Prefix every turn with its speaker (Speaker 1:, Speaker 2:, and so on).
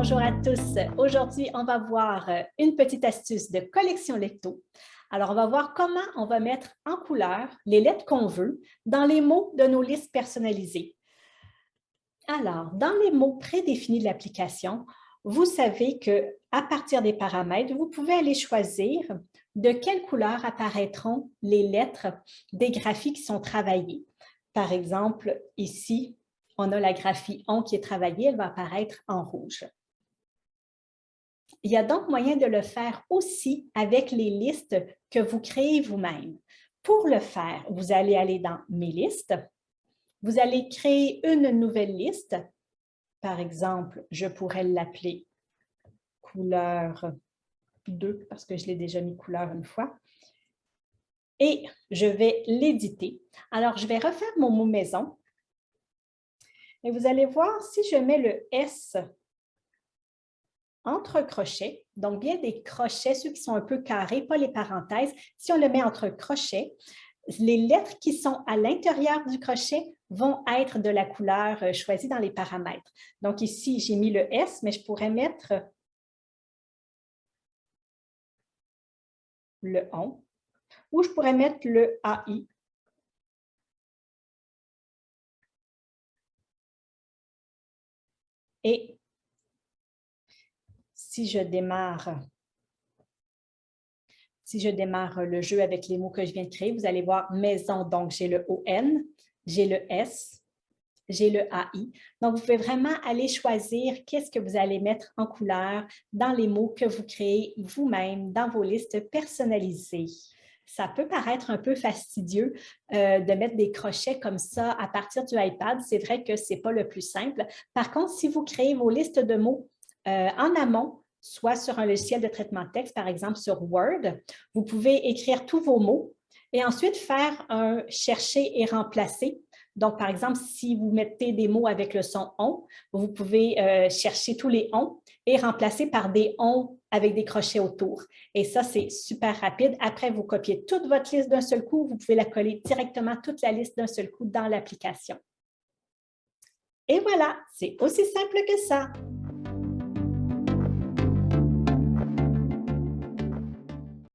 Speaker 1: Bonjour à tous. Aujourd'hui, on va voir une petite astuce de collection Lecto. Alors, on va voir comment on va mettre en couleur les lettres qu'on veut dans les mots de nos listes personnalisées. Alors, dans les mots prédéfinis de l'application, vous savez qu'à partir des paramètres, vous pouvez aller choisir de quelle couleur apparaîtront les lettres des graphies qui sont travaillées. Par exemple, ici, on a la graphie ON qui est travaillée, elle va apparaître en rouge. Il y a donc moyen de le faire aussi avec les listes que vous créez vous-même. Pour le faire, vous allez aller dans « Mes listes ». Vous allez créer une nouvelle liste. Par exemple, je pourrais l'appeler « Couleur 2 » parce que je l'ai déjà mis couleur une fois. Et je vais l'éditer. Alors, je vais refaire mon mot « maison ». Et vous allez voir, si je mets le « S » entre crochets, donc bien des crochets, ceux qui sont un peu carrés, pas les parenthèses, si on le met entre crochets, les lettres qui sont à l'intérieur du crochet vont être de la couleur choisie dans les paramètres. Donc ici, j'ai mis le S, mais je pourrais mettre le ON ou je pourrais mettre le AI. Et si je démarre le jeu avec les mots que je viens de créer, vous allez voir maison, donc j'ai le ON, j'ai le S, j'ai le AI. Donc, vous pouvez vraiment aller choisir qu'est-ce que vous allez mettre en couleur dans les mots que vous créez vous-même dans vos listes personnalisées. Ça peut paraître un peu fastidieux de mettre des crochets comme ça à partir du iPad. C'est vrai que ce n'est pas le plus simple. Par contre, si vous créez vos listes de mots en amont, soit sur un logiciel de traitement de texte, par exemple sur Word, vous pouvez écrire tous vos mots et ensuite faire un chercher et remplacer. Donc, par exemple, si vous mettez des mots avec le son « on », vous pouvez chercher tous les « on » et remplacer par des « on » avec des crochets autour. Et ça, c'est super rapide. Après, vous copiez toute votre liste d'un seul coup. Vous pouvez la coller directement, toute la liste d'un seul coup dans l'application. Et voilà, c'est aussi simple que ça.